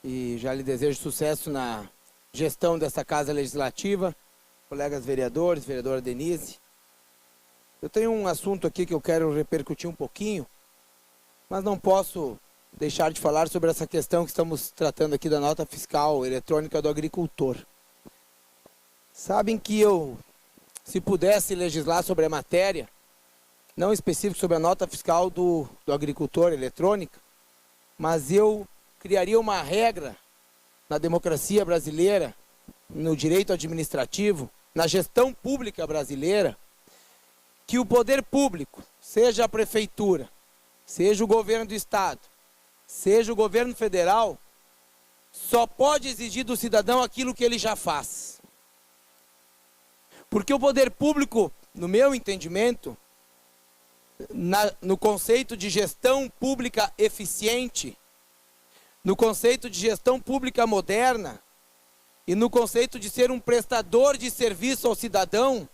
e já lhe desejo sucesso na gestão dessa Casa Legislativa, colegas vereadores, vereadora Denise. Eu tenho um assunto aqui que eu quero repercutir um pouquinho, mas não posso deixar de falar sobre essa questão que estamos tratando aqui da nota fiscal eletrônica do agricultor. Sabem que se pudesse legislar sobre a matéria, não específico sobre a nota fiscal do agricultor eletrônica, mas eu criaria uma regra na democracia brasileira, no direito administrativo, na gestão pública brasileira, que o poder público, seja a prefeitura, seja o governo do estado, seja o governo federal, só pode exigir do cidadão aquilo que ele já faz. Porque o poder público, no meu entendimento, no conceito de gestão pública eficiente, no conceito de gestão pública moderna e no conceito de ser um prestador de serviço ao cidadão,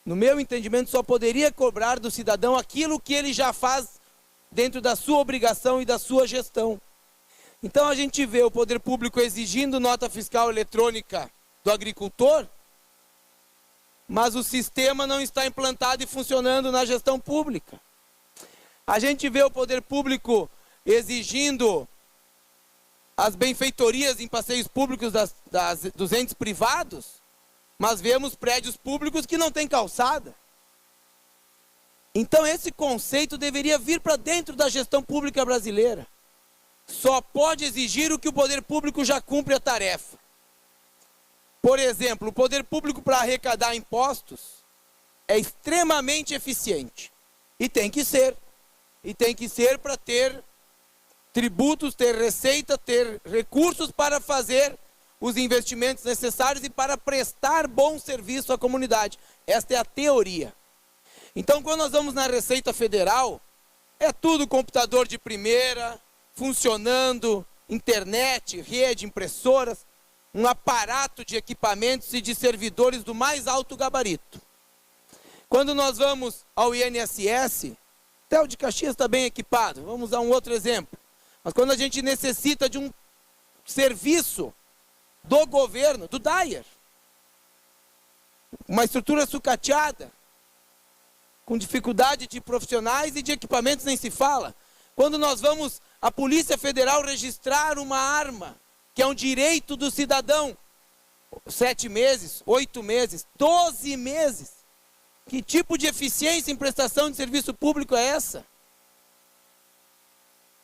no meu entendimento, só poderia cobrar do cidadão aquilo que ele já faz dentro da sua obrigação e da sua gestão. Então a gente vê o poder público exigindo nota fiscal eletrônica do agricultor, mas o sistema não está implantado e funcionando na gestão pública. A gente vê o poder público exigindo as benfeitorias em passeios públicos dos entes privados, mas vemos prédios públicos que não têm calçada. Então esse conceito deveria vir para dentro da gestão pública brasileira. Só pode exigir o que o poder público já cumpre a tarefa. Por exemplo, o poder público para arrecadar impostos é extremamente eficiente. E tem que ser. E tem que ser para ter tributos, ter receita, ter recursos para fazer os investimentos necessários e para prestar bom serviço à comunidade. Esta é a teoria. Então, quando nós vamos na Receita Federal, é tudo computador de primeira, funcionando, internet, rede, impressoras, um aparato de equipamentos e de servidores do mais alto gabarito. Quando nós vamos ao INSS, até o de Caxias está bem equipado. Vamos dar um outro exemplo. Mas quando a gente necessita de um serviço do governo, do DAIR, uma estrutura sucateada, com dificuldade de profissionais e de equipamentos nem se fala. Quando nós vamos à Polícia Federal registrar uma arma, que é um direito do cidadão, 7 meses, 8 meses, 12 meses. Que tipo de eficiência em prestação de serviço público é essa?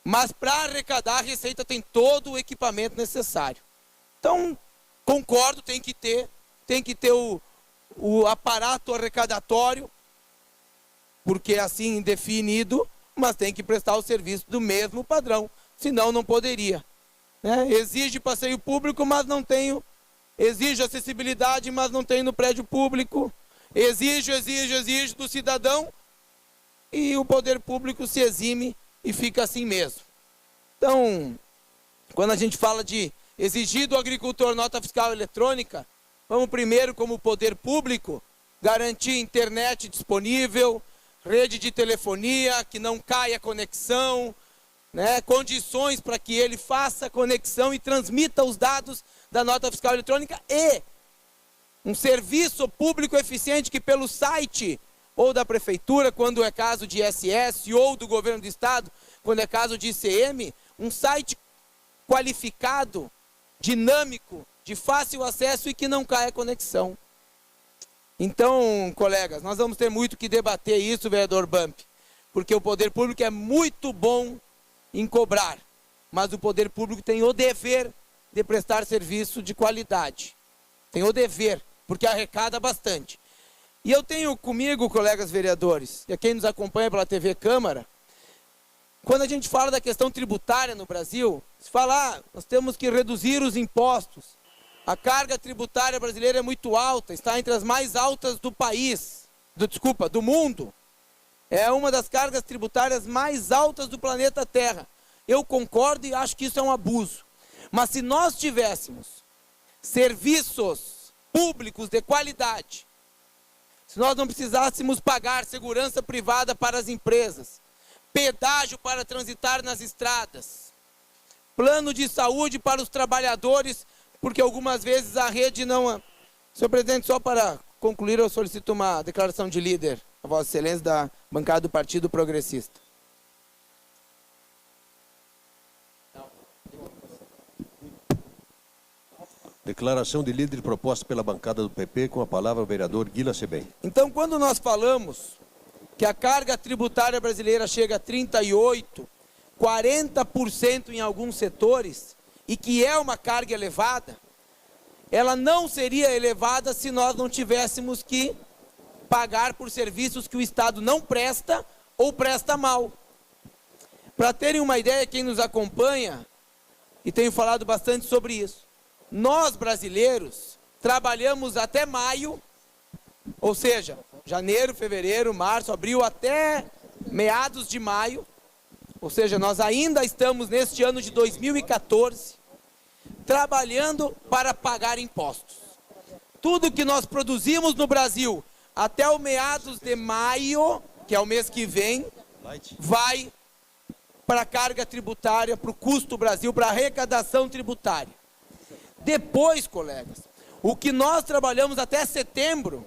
Mas para arrecadar a Receita tem todo o equipamento necessário. Então, concordo, tem que ter o aparato arrecadatório, porque é assim definido, mas tem que prestar o serviço do mesmo padrão, senão não poderia. Exige passeio público, mas não tenho. Exige acessibilidade, mas não tem no prédio público. Exige do cidadão e o poder público se exime e fica assim mesmo. Então, quando a gente fala de exigir do agricultor nota fiscal eletrônica, vamos primeiro, como poder público, garantir internet disponível, rede de telefonia, que não caia a conexão, condições para que ele faça a conexão e transmita os dados da nota fiscal eletrônica e um serviço público eficiente que pelo site ou da prefeitura, quando é caso de ISS, ou do governo do estado, quando é caso de ICM, um site qualificado, dinâmico, de fácil acesso e que não caia a conexão. Então, colegas, nós vamos ter muito que debater isso, vereador Bump, porque o poder público é muito bom em cobrar, mas o poder público tem o dever de prestar serviço de qualidade. Tem o dever, porque arrecada bastante. E eu tenho comigo, colegas vereadores, e a quem nos acompanha pela TV Câmara, quando a gente fala da questão tributária no Brasil, se fala, nós temos que reduzir os impostos. A carga tributária brasileira é muito alta, está entre as mais altas do país, do mundo. É uma das cargas tributárias mais altas do planeta Terra. Eu concordo e acho que isso é um abuso. Mas se nós tivéssemos serviços públicos de qualidade, se nós não precisássemos pagar segurança privada para as empresas, pedágio para transitar nas estradas, plano de saúde para os trabalhadores, porque algumas vezes a rede não... Senhor presidente, só para concluir, eu solicito uma declaração de líder, a Vossa Excelência, da bancada do Partido Progressista. Declaração de líder proposta pela bancada do PP, com a palavra o vereador Guila Sebem. Então, quando nós falamos que a carga tributária brasileira chega a 38%, 40% em alguns setores, e que é uma carga elevada, ela não seria elevada se nós não tivéssemos que pagar por serviços que o Estado não presta ou presta mal. Para terem uma ideia, quem nos acompanha, e tenho falado bastante sobre isso, nós brasileiros trabalhamos até maio, ou seja, janeiro, fevereiro, março, abril, até meados de maio, ou seja, nós ainda estamos neste ano de 2014, trabalhando para pagar impostos. Tudo que nós produzimos no Brasil até o meados de maio, que é o mês que vem, vai para a carga tributária, para o custo Brasil, para a arrecadação tributária. Depois, colegas, o que nós trabalhamos até setembro,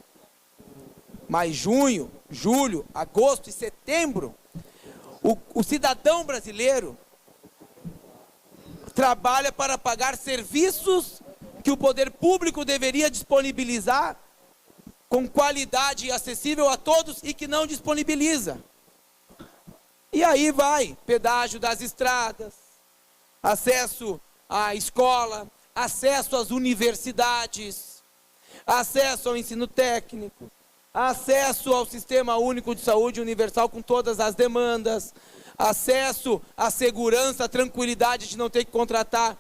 mais junho, julho, agosto e setembro, o cidadão brasileiro trabalha para pagar serviços que o poder público deveria disponibilizar com qualidade acessível a todos e que não disponibiliza. E aí vai pedágio das estradas, acesso à escola, acesso às universidades, acesso ao ensino técnico, acesso ao Sistema Único de Saúde Universal com todas as demandas, acesso à segurança, à tranquilidade de não ter que contratar.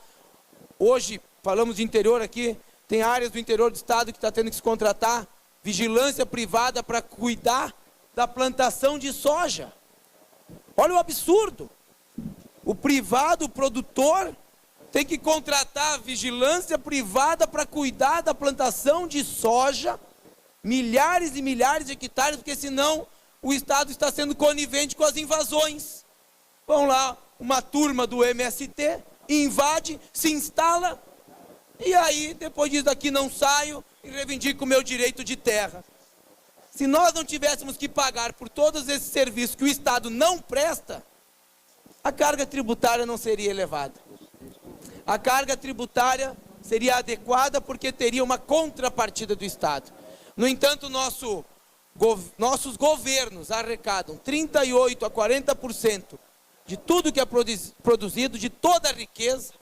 Hoje, falamos de interior aqui, tem áreas do interior do estado que está tendo que se contratar vigilância privada para cuidar da plantação de soja. Olha o absurdo. O privado, o produtor, tem que contratar vigilância privada para cuidar da plantação de soja, milhares e milhares de hectares, porque senão o Estado está sendo conivente com as invasões. Vão lá, uma turma do MST, invade, se instala, e aí, depois disso daqui não saio e reivindico o meu direito de terra. Se nós não tivéssemos que pagar por todos esses serviços que o Estado não presta, a carga tributária não seria elevada. A carga tributária seria adequada porque teria uma contrapartida do Estado. No entanto, nossos governos arrecadam 38% a 40% de tudo que é produzido, de toda a riqueza,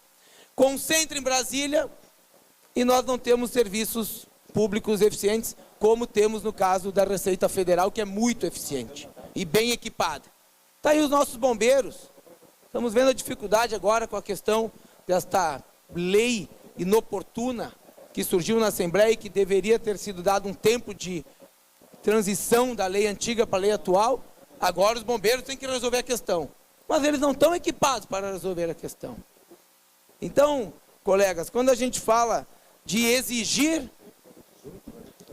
concentra em Brasília e nós não temos serviços públicos eficientes, como temos no caso da Receita Federal, que é muito eficiente e bem equipada. Está aí os nossos bombeiros. Estamos vendo a dificuldade agora com a questão desta lei inoportuna que surgiu na Assembleia e que deveria ter sido dado um tempo de transição da lei antiga para a lei atual. Agora os bombeiros têm que resolver a questão. Mas eles não estão equipados para resolver a questão. Então, colegas, quando a gente fala de exigir,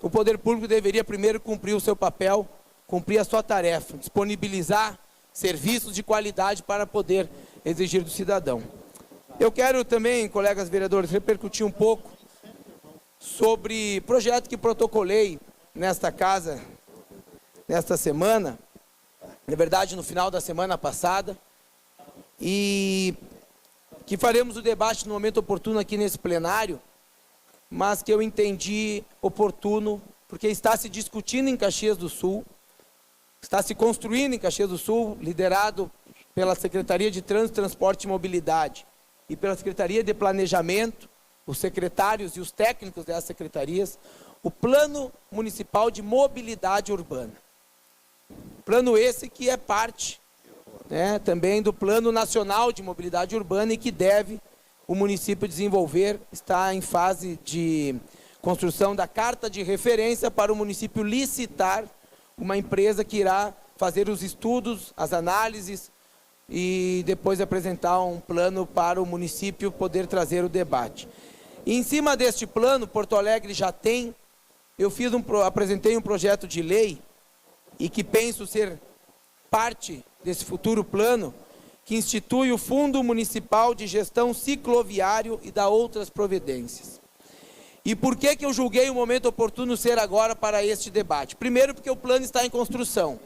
o poder público deveria primeiro cumprir o seu papel, cumprir a sua tarefa, disponibilizar serviços de qualidade para poder exigir do cidadão. Eu quero também, colegas vereadores, repercutir um pouco sobre projeto que protocolei nesta casa, nesta semana, na verdade no final da semana passada, e que faremos o debate no momento oportuno aqui nesse plenário, mas que eu entendi oportuno, porque está se discutindo em Caxias do Sul, está se construindo em Caxias do Sul, liderado pela Secretaria de Trânsito, Transporte e Mobilidade e pela Secretaria de Planejamento, os secretários e os técnicos dessas secretarias, o Plano Municipal de Mobilidade Urbana. Plano esse que é parte, né, também do Plano Nacional de Mobilidade Urbana e que deve o município desenvolver, está em fase de construção da carta de referência para o município licitar uma empresa que irá fazer os estudos, as análises e depois apresentar um plano para o município poder trazer o debate. E em cima deste plano, Porto Alegre já tem, eu apresentei um projeto de lei e que penso ser parte desse futuro plano, que institui o Fundo Municipal de Gestão Cicloviário e dá outras providências. E por que eu julguei o momento oportuno ser agora para este debate? Primeiro, porque o plano está em construção.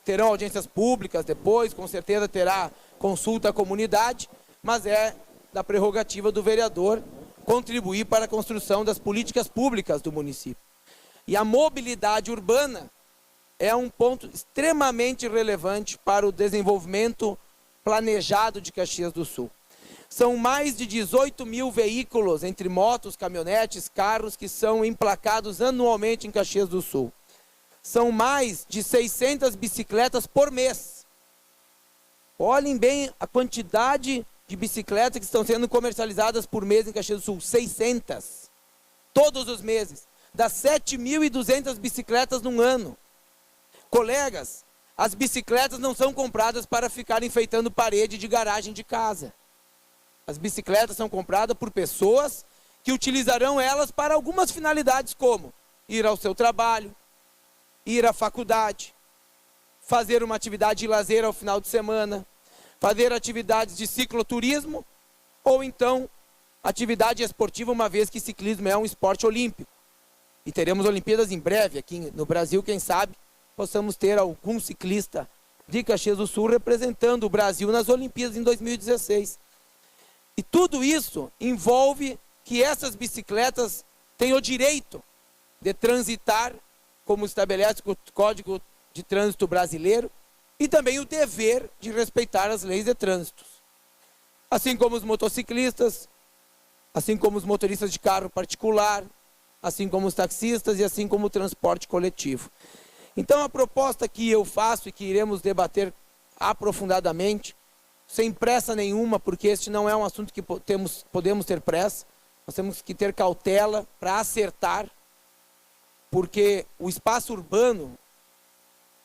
Terão audiências públicas depois, com certeza terá consulta à comunidade, mas é da prerrogativa do vereador contribuir para a construção das políticas públicas do município. E a mobilidade urbana é um ponto extremamente relevante para o desenvolvimento planejado de Caxias do Sul. São mais de 18 mil veículos, entre motos, caminhonetes, carros, que são emplacados anualmente em Caxias do Sul. São mais de 600 bicicletas por mês. Olhem bem a quantidade de bicicletas que estão sendo comercializadas por mês em Caxias do Sul. 600. Todos os meses. Dá 7.200 bicicletas num ano. Colegas, as bicicletas não são compradas para ficar enfeitando parede de garagem de casa. As bicicletas são compradas por pessoas que utilizarão elas para algumas finalidades, como ir ao seu trabalho, ir à faculdade, fazer uma atividade de lazer ao final de semana, fazer atividades de cicloturismo, ou então atividade esportiva, uma vez que ciclismo é um esporte olímpico. E teremos Olimpíadas em breve aqui no Brasil, quem sabe possamos ter algum ciclista de Caxias do Sul representando o Brasil nas Olimpíadas em 2016. E tudo isso envolve que essas bicicletas têm o direito de transitar, como estabelece o Código de Trânsito Brasileiro, e também o dever de respeitar as leis de trânsito. Assim como os motociclistas, assim como os motoristas de carro particular, assim como os taxistas e assim como o transporte coletivo. Então a proposta que eu faço e que iremos debater aprofundadamente, sem pressa nenhuma, porque este não é um assunto que podemos ter pressa, nós temos que ter cautela para acertar, porque o espaço urbano,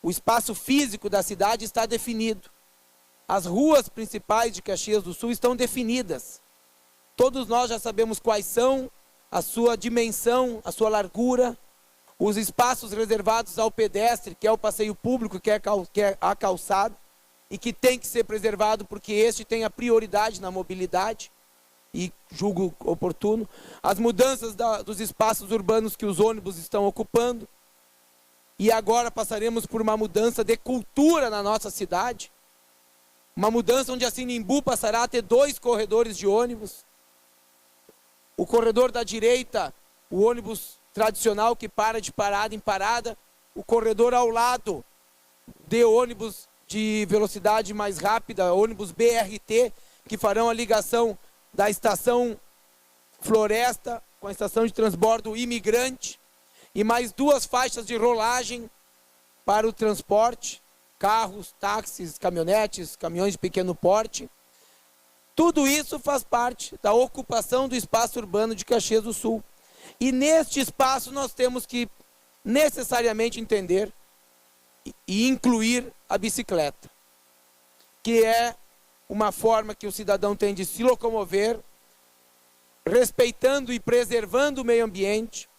o espaço físico da cidade está definido. As ruas principais de Caxias do Sul estão definidas. Todos nós já sabemos quais são, a sua dimensão, a sua largura, os espaços reservados ao pedestre, que é o passeio público, que é a calçada, e que tem que ser preservado porque este tem a prioridade na mobilidade, e julgo oportuno. As mudanças dos espaços urbanos que os ônibus estão ocupando, e agora passaremos por uma mudança de cultura na nossa cidade, uma mudança onde a Sinimbu passará a ter 2 corredores de ônibus. O corredor da direita, o ônibus tradicional que para de parada em parada, o corredor ao lado de ônibus de velocidade mais rápida, ônibus BRT, que farão a ligação da estação Floresta com a estação de transbordo Imigrante, e mais 2 faixas de rolagem para o transporte, carros, táxis, caminhonetes, caminhões de pequeno porte. Tudo isso faz parte da ocupação do espaço urbano de Caxias do Sul. E neste espaço nós temos que necessariamente entender e incluir a bicicleta, que é uma forma que o cidadão tem de se locomover, respeitando e preservando o meio ambiente,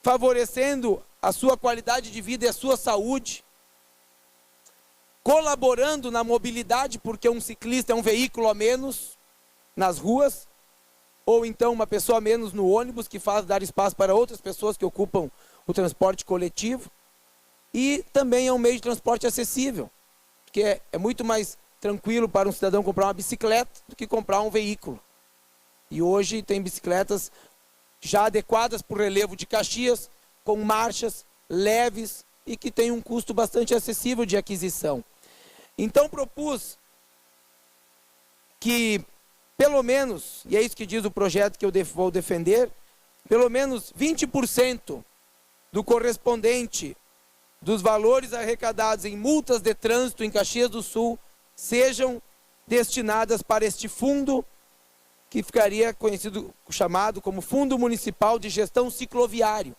favorecendo a sua qualidade de vida e a sua saúde, colaborando na mobilidade, porque um ciclista é um veículo a menos nas ruas, ou então uma pessoa a menos no ônibus, que faz dar espaço para outras pessoas que ocupam o transporte coletivo, e também é um meio de transporte acessível, porque é muito mais tranquilo para um cidadão comprar uma bicicleta do que comprar um veículo. E hoje tem bicicletas já adequadas para o relevo de Caxias, com marchas leves e que tem um custo bastante acessível de aquisição. Então propus que, pelo menos, e é isso que diz o projeto que eu vou defender, pelo menos 20% do correspondente dos valores arrecadados em multas de trânsito em Caxias do Sul sejam destinadas para este fundo, que ficaria chamado como Fundo Municipal de Gestão Cicloviário.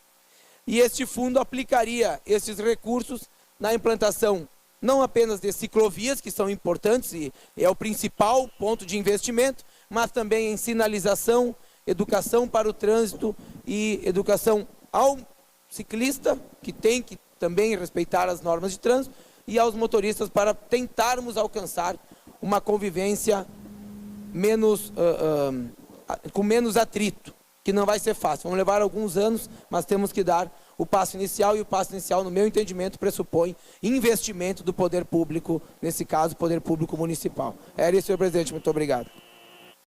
E este fundo aplicaria esses recursos na implantação não apenas de ciclovias, que são importantes e é o principal ponto de investimento, mas também em sinalização, educação para o trânsito e educação ao ciclista, que tem que também respeitar as normas de trânsito, e aos motoristas para tentarmos alcançar uma convivência com menos atrito, que não vai ser fácil. Vamos levar alguns anos, mas temos que dar o passo inicial, e o passo inicial, no meu entendimento, pressupõe investimento do poder público, nesse caso, poder público municipal. Era isso, senhor presidente. Muito obrigado.